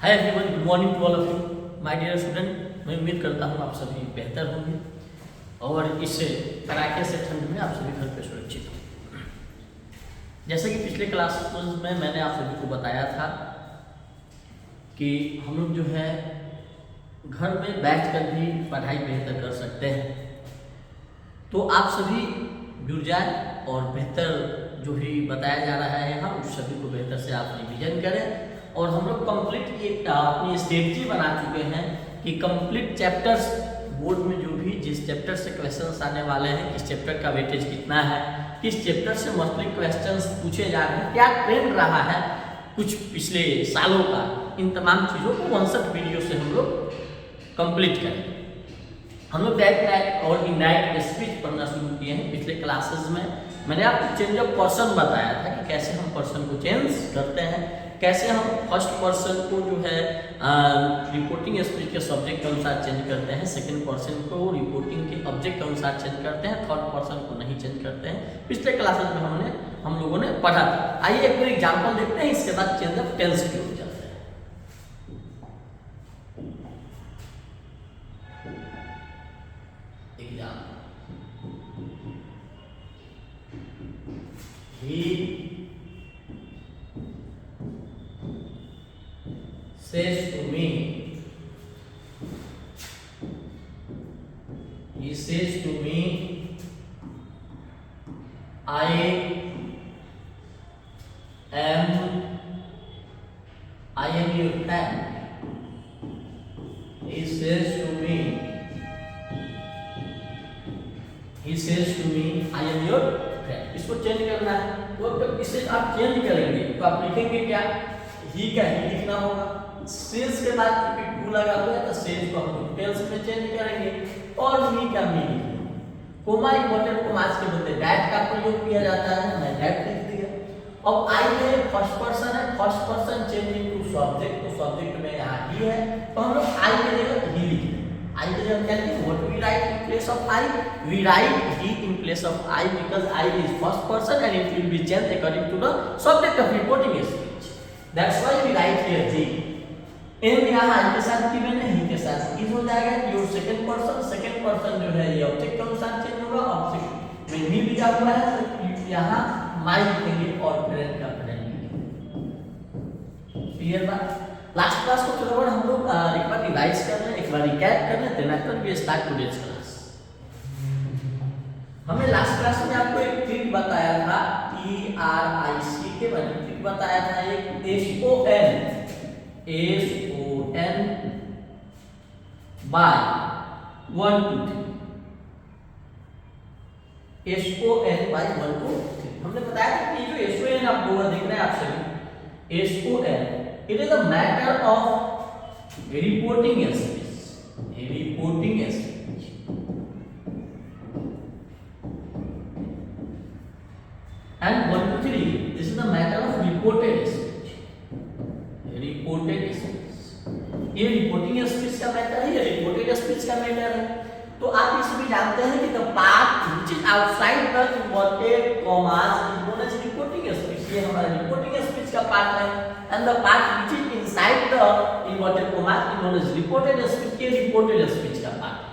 Hi everyone, good morning to all of you my dear student. मैं उम्मीद करता हूँ आप सभी बेहतर होंगे और इस कड़ाके से ठंड में आप सभी घर पे सुरक्षित होंगे। जैसे कि पिछले क्लास में मैंने आप सभी को बताया था कि हम लोग जो है घर में बैठकर भी पढ़ाई बेहतर कर सकते हैं, तो आप सभी जुड़ जाए और बेहतर जो भी बताया जा रहा है यहाँ उस सभी को बेहतर से आप रिवीजन करें। और हम लोग कंप्लीट एक अपनी स्ट्रेटजी बना चुके हैं कि कंप्लीट चैप्टर्स बोर्ड में जो भी जिस चैप्टर से क्वेश्चंस आने वाले हैं, किस चैप्टर का वेटेज कितना है, किस चैप्टर से मोस्टली क्वेश्चंस पूछे जा रहे हैं, क्या ट्रेंड रहा है कुछ पिछले सालों का, इन तमाम चीज़ों को 1 वीडियो से हम लोग कंप्लीट करें। हम लोग डायरेक्ट और इनडायरेक्ट स्पीच पढ़ना शुरू किए हैं। पिछले क्लासेस में मैंने आपको चेंज ऑफ पर्सन बताया था कि कैसे हम पर्सन को चेंज करते हैं, कैसे हम फर्स्ट पर्सन को जो है रिपोर्टिंग स्पीच के सब्जेक्ट के अनुसार चेंज करते हैं, सेकंड पर्सन को रिपोर्टिंग के ऑब्जेक्ट के अनुसार चेंज करते हैं, थर्ड पर्सन को नहीं चेंज करते हैं। पिछले क्लासेस में हम लोगों ने पढ़ा था। आइए एक बार एग्जाम्पल देखते हैं, इसके बाद चेंज ऑफ टेंस की ओर चलते हैं। He says to me, I am your friend. He says to me, I am your friend. इसको चेंज करना है, तो जब इसे आप चेंज करेंगे तो आप लिखेंगे क्या, ही का ही लिखना होगा। सेल्स के बाद क्योंकि टू लगा हुआ है तो सेल्स को हम टेल्स में चेंज करेंगे और मी का मी लिखेंगे। कोमा इंपॉर्टेंट कोमास के बदले दैट का प्रयोग किया जाता है, मैं दैट लिख दिया। अब आई में फर्स्ट पर्सन है, first person changing to subject, तो सब्जेक्ट में यहाँ ही है, तो हम लोग आई के जगह ही लिख देंगे। आई के जगह क्या लिखेंगे, what we write in place of I, we write he in place of I because I is first person and it will be changed according to the subject of reporting speech. That's why we write here जी। एम यहाँ I के साथ की मैंने ही के साथ is हो जाएगा। योर सेकंड पर्सन जो है ये ऑब्जेक्ट के अनुसार चेंज होगा, ऑब्जेक्ट में मी लिखा हुआ है तो यहाँ माई लिखेंगे और फ्रेंड का फ्रेंड लिखेंगे। क्लियर बात। लास्ट क्लास को चलो हम लोग एक बार रिवाइज कर रहे हैं, एक बार रिकैप कर रहे हैं, then after we start today's class. हमने लास्ट क्लास में आपको एक ट्रिक बताया था, TRIC के बारे में ट्रिक बताया था, एक SON बाय 1 2 3, SON बाय 1 2 3। हमने बताया था कि ये जो SON आप लोग देख रहे हैं आप सभी, SON it is a matter of reporting speech, reporting speech, and 1 2 3 this is the matter of reported speech, reported speech। ये रिपोर्टिंग स्पीच का मैटर है, ये रिपोर्टेड स्पीच का मैटर है। तो आप इसे भी जानते हैं कि the part which is outside the inverted commas is known as reporting speech. ये हमारा रिपोर्टिंग स्पीच का पार्ट है, and the part which is inside the inverted commas is known as reported speech. ये रिपोर्टेड स्पीच का part है।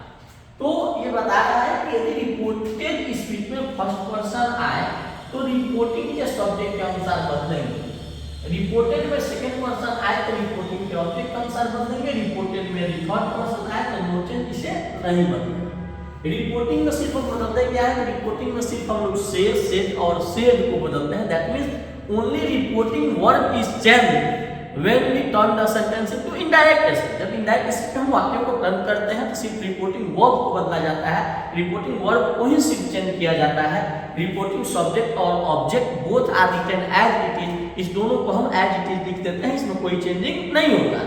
तो ये बता रहा है कि यदि रिपोर्टेड स्पीच में फर्स्ट पर्सन आए तो रिपोर्टिंग के सब्जेक्ट के अनुसार बदलेंगे। रिपोर्टेड में सेकंड पर्सन आए तो रिपोर्टिंग के ऑब्जेक्ट के अनुसार बदलेंगे। रिपोर्टेड में थर्ड पर्सन आए तो नो चेंज, इसे नहीं बदलेंगे। रिपोर्टिंग में सिर्फ हम बदलते क्या है, रिपोर्टिंग में सिर्फ हम लोग से, सेड और सेड को बदलते हैं। That means only reporting verb is change when we turn the sentence into indirect speech. जब इनडायरेक्ट स्पीच हम वाक्यों को टर्न करते हैं तो सिर्फ रिपोर्टिंग वर्ब को बदला जाता है, रिपोर्टिंग वर्ब को ही सिर्फ चेंज किया जाता है। रिपोर्टिंग सब्जेक्ट और object both are written as it is, इस दोनों को हम एज इट इज लिख देते हैं, इसमें कोई चेंजिंग नहीं होता।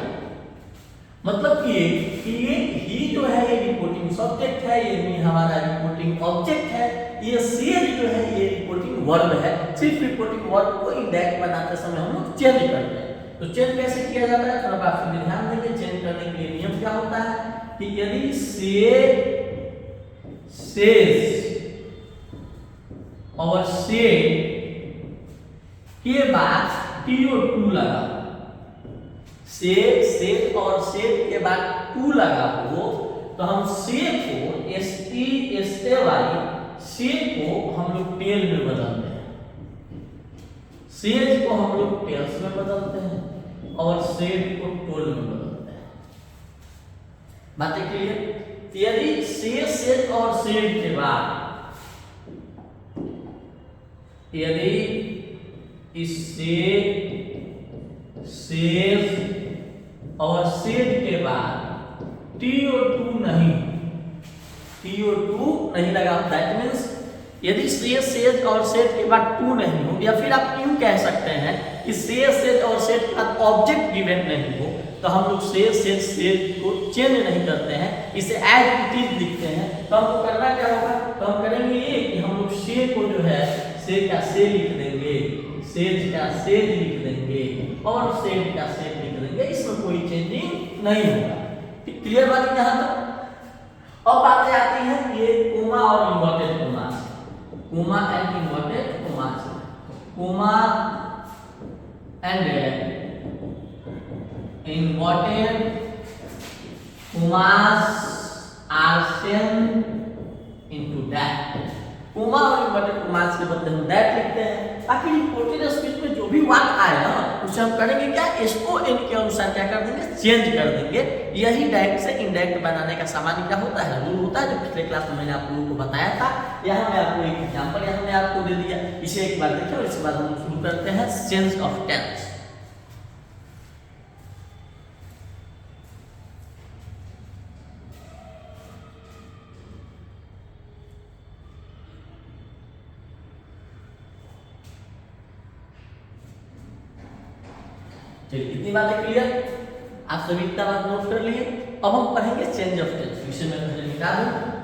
मतलब कि ये ही जो है ये रिपोर्टिंग सब्जेक्ट है, ये हमारा रिपोर्टिंग ऑब्जेक्ट है, ये सेड जो है ये रिपोर्टिंग वर्ब है। सिर्फ रिपोर्टिंग वर्ब को इंडायरेक्ट बनाते समय हम लोग चेंज करते हैं। तो चेंज कैसे किया जाता है, थोड़ा आप सभी ध्यान देंगे। चेंज करने के लिए नियम क्या होता है कि यदि सेज और सेड के बाद TO2 लगा, सेट और सेट के बाद टू लगा हो तो हम से को STSAY से को हम लोग टेल में बदलते हैं, सेज को हम लोग टेल्स में बदलते हैं और सेट को टोल में बदलते हैं। बातें क्लियर? यदि सेट और सेट के बाद यदि इससे सेज और सेट के बाद TO2 नहीं लगा, दैट मीन्स यदि सेज और सेट के बाद टू नहीं हो, या फिर आप यूं कह सकते हैं कि सेज और सेट के बाद ऑब्जेक्ट गिवन नहीं हो, तो हम लोग सेज को चेंज नहीं करते हैं, इसे एज इट इज लिखते हैं। तो हमको करना क्या होगा? तो हम करेंगे ये कि हम लोग से को जो है से का से लिख देंगे, सेज का सेज लिख देंगे और सेट का सेट लिख देंगे, इसमें कोई चेंजिंग नहीं होगा। क्लियर बात है यहाँ तक? अब बातें आती हैं ये कोमा और इन्वर्टेड कोमा से, कोमा एंड इन्वर्टेड कोमा से। Comma and inverted commas are send into that. Comma और इन्वर्टेड कोमास के बदले हम दैट लिखते हैं, ताकि रिपोर्टेड स्पीच में जो भी वाक्य आए ना उसे हम करेंगे क्या, इसको इन के अनुसार क्या कर देंगे, चेंज कर देंगे। यही डायरेक्ट से इनडायरेक्ट बनाने का सामान्य क्या होता है, रूल होता है, जो पिछले क्लास में मैंने आप लोगों को बताया था। यहाँ मैं आपको एक एग्जांपल यहाँ मैं आपको दे दिया, इसे एक बार देखिए और इसके बाद हम शुरू करते हैं चेंज ऑफ टेंस। चलिए कितनी बातें क्लियर, आप सभी इतना बात नोट कर लिए। अब हम पढ़ेंगे चेंज ऑफ टेंस, इसे मैं पहले मिटा दूं।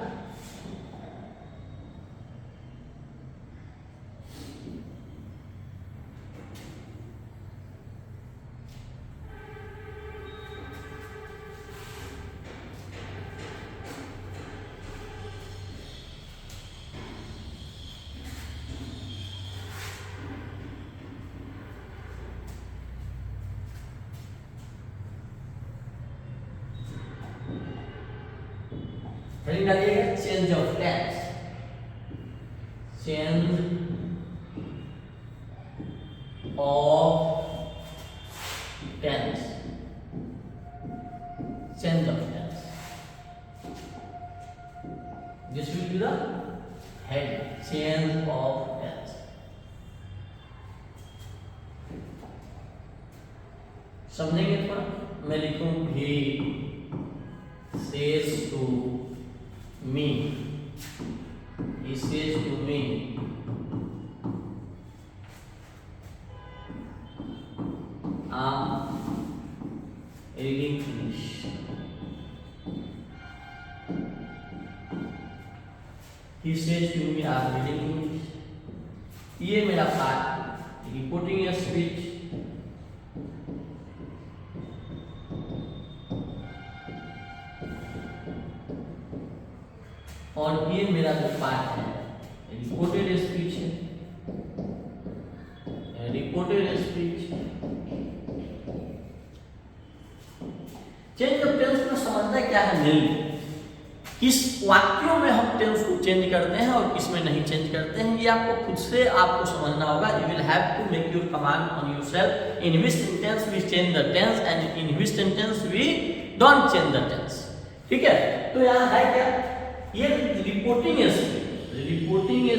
हेडिंग डालिएगा change of tense, change of tense, change of tense, this will be the head, change of tense. समझेंगे थोड़ा? मैं लिखूं ही says to me, he says to me, I'm reading English. He says to me, I'm reading English. ये मेरा part reporting speech, और ये मेरा जो पार्ट है रिपोर्टेड स्पीच है, reported speech. Change of tense में समझना क्या है, मेनली किस वाक्यों में हम टेंस को चेंज करते हैं और किस में नहीं चेंज करते हैं, ये आपको खुद से आपको समझना होगा। You will have to make your command on yourself, in which sentence we change the tense and in which sentence we don't change the tense. ठीक है, तो यहाँ है क्या, ये रिपोर्टिंग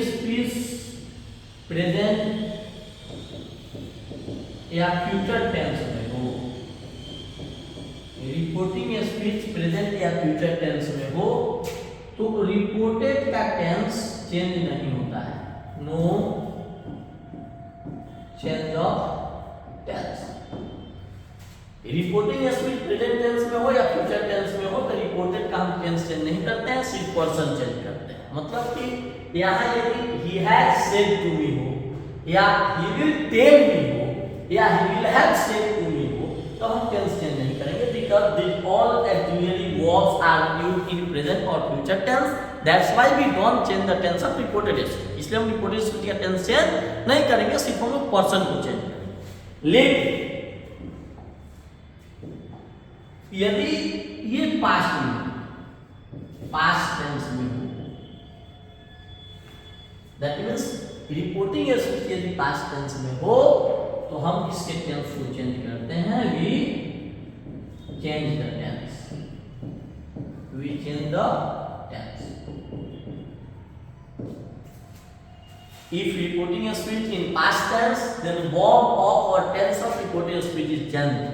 स्पीच प्रेजेंट या फ्यूचर टेंस में हो, रिपोर्टिंग स्पीच प्रेजेंट या फ्यूचर टेंस में हो तो रिपोर्टेड का टेंस चेंज नहीं होता है, no change of tense. Reporting speech present tense में हो या फ्यूचर टेंस में हो तो रिपोर्टेड का हम टेंस चेंज नहीं करते हैं, सिर्फ पर्सन चेंज करते हैं। मतलब कि यहाँ यदि he has said to me हो या he will tell me हो या he will have said to me हो तो हम टेंस चेंज नहीं करेंगे, because these all auxiliary verbs are used in present or future tense, that's why we don't change the tense of reported speech। इसलिए हम reported speech का tense change नहीं करेंगे, सिर्फ हम लोग पर्सन को चेंज करेंगे। लेकिन यदि ये पास्ट टेंस में हो, दैट मीन्स रिपोर्टिंग स्पीच यदि पास्ट टेंस में हो तो हम इसके टेंस को चेंज करते हैं, we change the tense, we change the tense. If reporting a speech in past tense, then verb of or tense of reporting a speech is changed.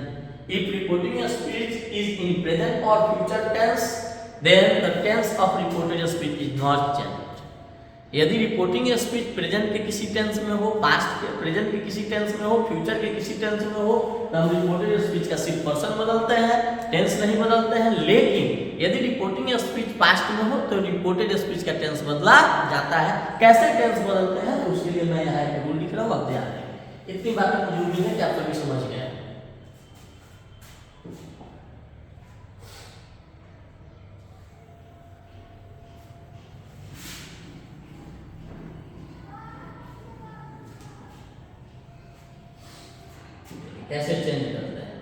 If reporting a speech is in present or future tense, then the tense of reported speech is not changed. यदि reporting speech present के किसी tense में हो, past के present के किसी tense में हो, फ्यूचर के किसी टेंस में हो, तो हम रिपोर्टेड स्पीच का सिर्फ पर्सन बदलते हैं, टेंस नहीं बदलते हैं। लेकिन यदि रिपोर्टिंग स्पीच पास्ट में हो तो रिपोर्टेड स्पीच का टेंस बदला जाता है। कैसे टेंस बदलते हैं, तो उसके लिए मैं यहाँ एक रूल लिख रहा हूँ, आप ध्यान दें। इतनी बातें मुझे उम्मीद है कि आप सभी समझ गए। कैसे चेंज करते हैं,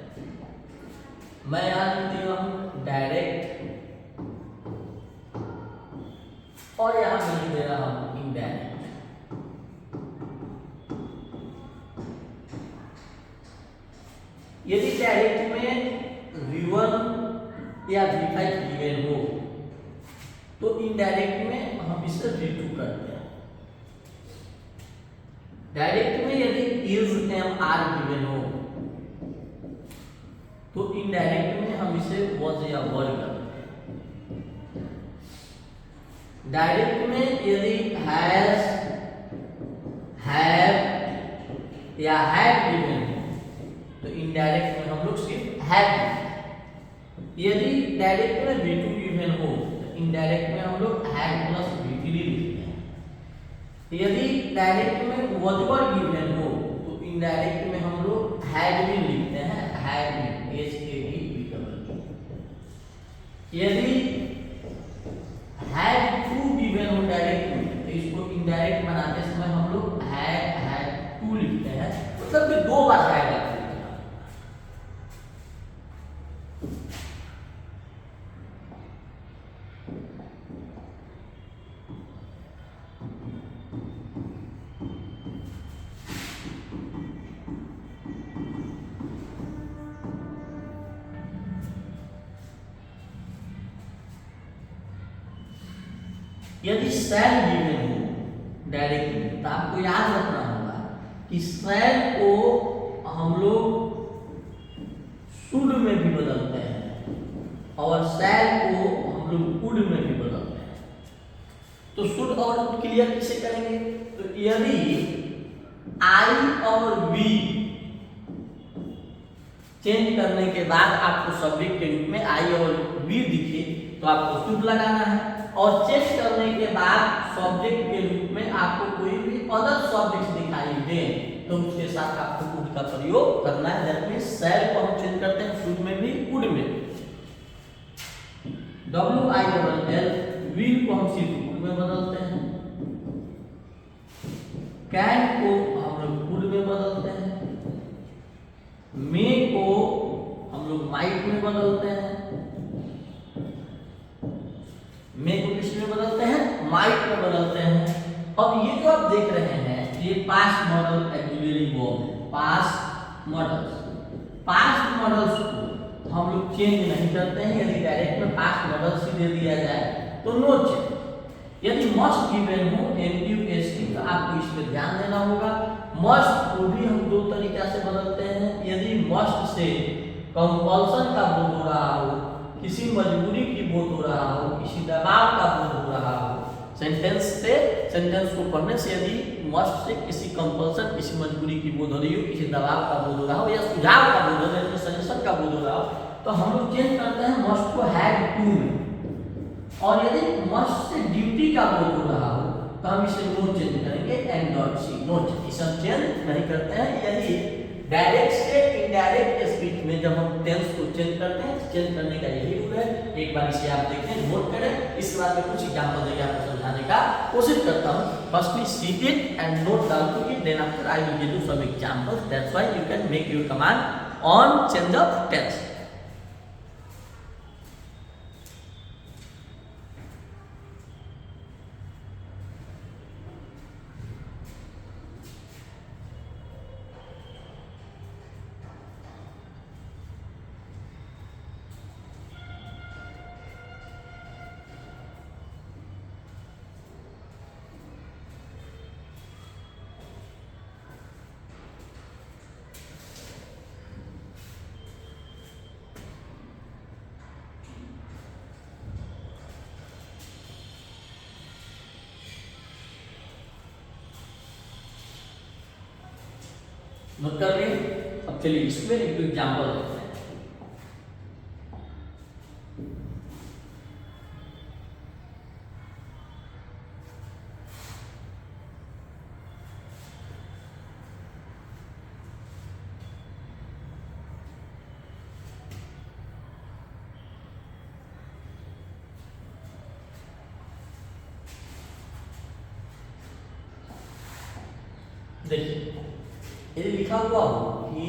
मैं यहाँ लिख दिया हूँ डायरेक्ट और यहाँ मैं लिख दे रहा हूँ इनडायरेक्ट। यदि डायरेक्ट में V1 या V5 गिवन हो तो इनडायरेक्ट में हम इसे V2 करते हैं। डायरेक्ट में यदि is am are गिवन हो तो इनडायरेक्ट में हम इसे was या were करते हैं। डायरेक्ट में यदि has, have या had गिवन हो तो इनडायरेक्ट में हम लोग सिर्फ had। यदि डायरेक्ट में V2 गिवन हो तो इनडायरेक्ट में हम लोग had प्लस V3 लिखते हैं। यदि डायरेक्ट में was were गिवन हो तो इनडायरेक्ट में हम लोग had भी लिखते हैं, had भी यदि had to गिवन हो डायरेक्ट में तो इसको इनडायरेक्ट बनाते समय हम लोग had to लिखते हैं, मतलब कि दो बार had लिखते हैं। यदि शैल गिवन हो डायरेक्ट में तो आपको याद रखना होगा कि शैल को हम लोग शुड में भी बदलते हैं और शैल को हम लोग वुड में भी बदलते हैं। तो शुड और वुड क्लियर कैसे करेंगे, तो यदि आई और वी चेंज करने के बाद आपको सब्जेक्ट के रूप में आई और वी दिखे तो आपको शुड लगाना है, और चेंज करने के बाद सब्जेक्ट के रूप में आपको कोई भी अदर सब्जेक्ट दिखाई दे तो उसके साथ आपको वुड का प्रयोग करना है। दैट मींस शैल को हम चेंज करते हैं शुड में भी वुड में। WILL विल को हम सिर्फ वुड में बदलते हैं, कैन को हम लोग वुड में बदलते हैं, मे को हम लोग माइट में बदलते हैं, मे को किस में बदलते हैं, माइट में बदलते हैं। अब ये जो आप देख रहे हैं ये पास्ट मॉडल एक्चुअली वर्ब है। पास्ट मॉडल्स को हम लोग चेंज नहीं करते हैं। यदि डायरेक्ट में पास्ट मॉडल्स ही दे दिया जाए तो नो चेंज। यदि मस्ट गिवन हो MUST तो आपको इस पर ध्यान देना होगा। मस्ट को भी हम दो तरीका से बदलते हैं। यदि मस्ट से कंपल्सन का बोध हो रहा हो, किसी मजबूरी की बोध हो रहा हो, किसी दबाव का बोध हो रहा हो, सेंटेंस को पढ़ने से यदि मस्ट से किसी कंपल्सन, किसी मजबूरी की बोध हो रही हो, किसी दबाव का बोध हो रहा हो या सुझाव का बोध हो रहा हो, सजेशन का बोध हो रहा हो तो हम लोग चेंज करते हैं मस्ट को हैड टू में। और यदि मस्ट से ड्यूटी का बोध हो रहा हो तो हम इसे नो चेंज करेंगे and dot C, no change, इसे हम चेंज नहीं करते हैं। यदि डायरेक्ट से इनडायरेक्ट स्पीच में जब हम टेंस को चेंज करते हैं, चेंज करने का यही रूल है। एक बार इसे आप देखें, नोट करें, इसके बाद मैं कुछ एग्जांपल देकर आपको समझाने का कोशिश करता हूं। Firstly see it and note down to it, then after I will give you some examples, that's why you can make your command on change of tense. Note कर लिए? अब चलिए इसमें एक एग्जांपल देखते हैं। देखिए ये लिखा हुआ हो कि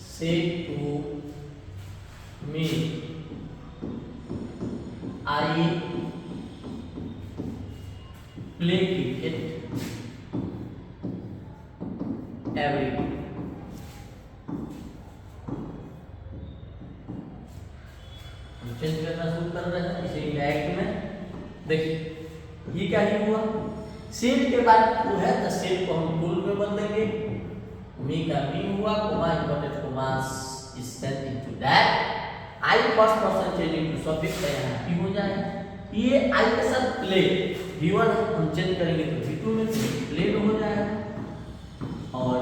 say to me I play cricket every day. Change करना शुरू कर रहे हैं इसे इंडायरेक्ट में। देखिए ये क्या ही हुआ, सेल के बाद टू है तो सेल को हम फुल में बदल देंगे। मी का मी हुआ, coma inverted commas is set into that. I first person change into subject है, यहाँ पी हो जाए। ये आई के साथ प्ले V1 हम चेंज करेंगे तो V2 में प्ले में हो जाएगा। और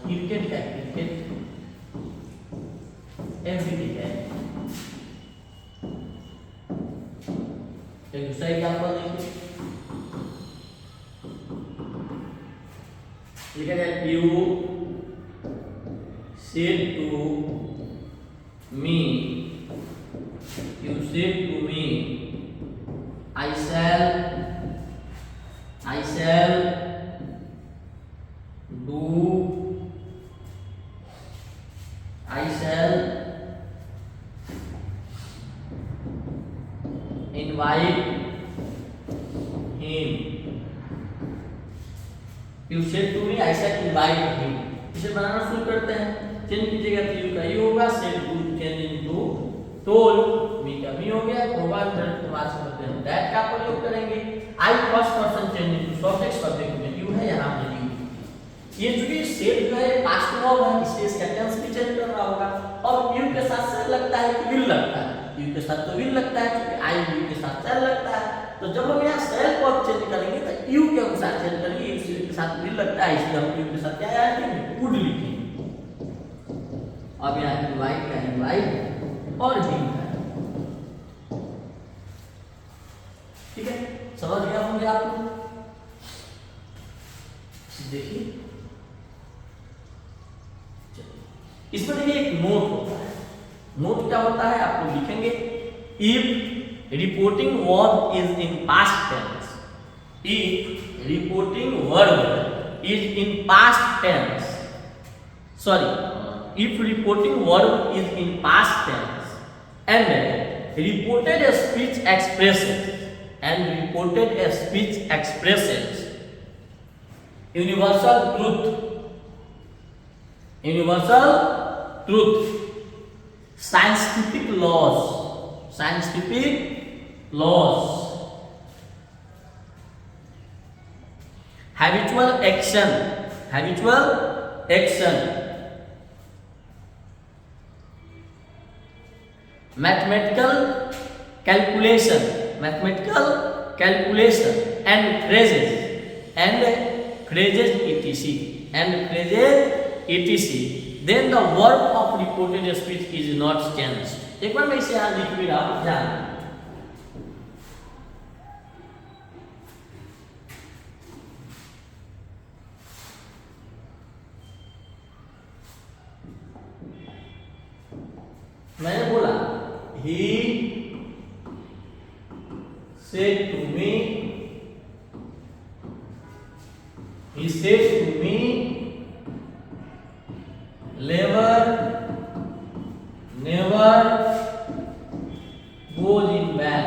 क्रिकेट का क्रिकेट एवरीडे है। एक दूसरा एग्जांपल देखिए, लिखा जाए you said to me, you said to me, I shall do, I shall invite him. You said to me, I shall invite him. इसे बनाना शुरू करते हैं। चेंज कीजिएगा तो यू का यू होगा, said to change into told, me का me हो गया, होगा दैट को मार्क्स करते हैं, दैट का प्रयोग करेंगे। I first person change into subject, subject में यू है, यहां पे यू। ये चूंकि सेड जो है पास्ट वर्ब है इसलिए इसका टेंस भी चेंज कर रहा होगा। और यू के साथ सेल लगता है कि विल लगता है, यू के साथ तो विल लगता है क्योंकि आई यू के साथ सेल लगता है। तो जब हम यहाँ सेल को चेंज करेंगे तो यू के अनुसार चेंज करेंगे, यू के साथ विल लगता है इसलिए हम यू के साथ क्या ऐड वुड लिखेंगे। अब यहाँ इनवाइट का इनवाइट और हिम का, ठीक है, समझ गया होंगे आप लोग। देखिए इसमें देखिए एक नोट होता है। नोट क्या होता है आप लोग लिखेंगे, if reporting verb is in past tense, if reporting verb is in past tense, sorry, if reporting verb is in past tense and reported speech expresses universal truth, scientific laws, habitual action, mathematical calculation and phrases etc. Then the verb of reported speech is not changed. एक बार मैं इसे यहाँ लिख भी रहा हूँ, ध्यान। मैंने बोला he said to me, never goes in van.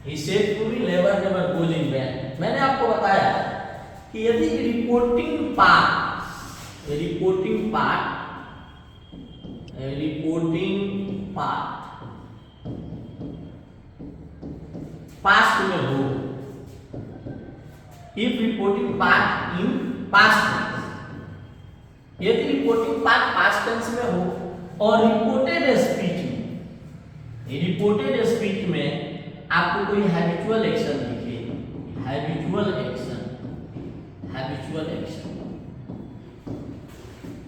He said to me never goes in van. मैंने आपको बताया कि यदि रिपोर्टिंग पार्ट पास्ट में हो, if reporting part in past tense, यदि रिपोर्टिंग पार्ट पास्ट टेंस में हो और रिपोर्टेड स्पीच में आपको कोई हैबिचुअल एक्शन दिखे, habitual action, habitual action.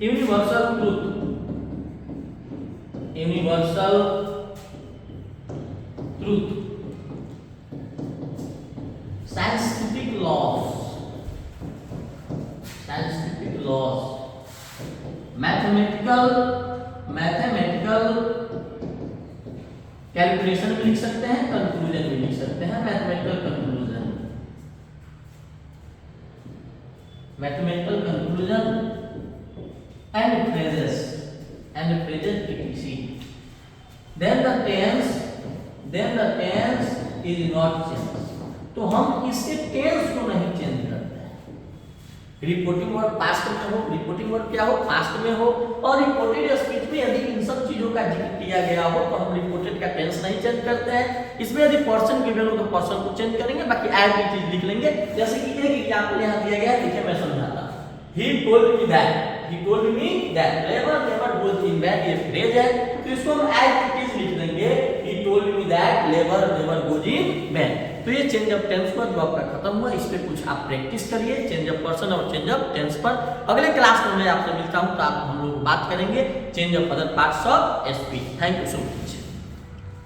Universal truth, universal truth, scientific loss, scientific loss, mathematical, mathematical calculation भी लिख सकते हैं, कंक्लूजन भी लिख सकते हैं, mathematical conclusion, mathematical conclusion and phrases, and phrases etc. then the tense is not changed, तो हम इसके टेंस को नहीं चेंज करते हैं। रिपोर्टिंग वर्ड पास्ट में हो, रिपोर्टिंग वर्ड क्या हो, पास्ट में हो, और रिपोर्टेड स्पीच में यदि इन सब चीजों का जिक्र किया गया हो तो हम रिपोर्टेड का टेंस नहीं चेंज करते हैं। इसमें यदि पर्सन गिवन हो तो पर्सन को चेंज करेंगे, बाकी एज इट इज लिख लेंगे। जैसे कि एक एग्जांपल यहां दिया गया है, देखिए मैं समझाता हूं। He told me that, he told me that labor goes in van, ये फ्रेज है तो इसको हम as it is लिख देंगे, he told me that labor goes in van। तो ये चेंज ऑफ टेंस हुआ जो आपका खत्म हुआ। इस पे कुछ आप प्रैक्टिस करिए चेंज ऑफ पर्सन और चेंज ऑफ टेंस पर। अगले क्लास में मैं आपसे मिलता हूं तो आप हम लोग बात करेंगे change of other parts of speech. Thank you so much.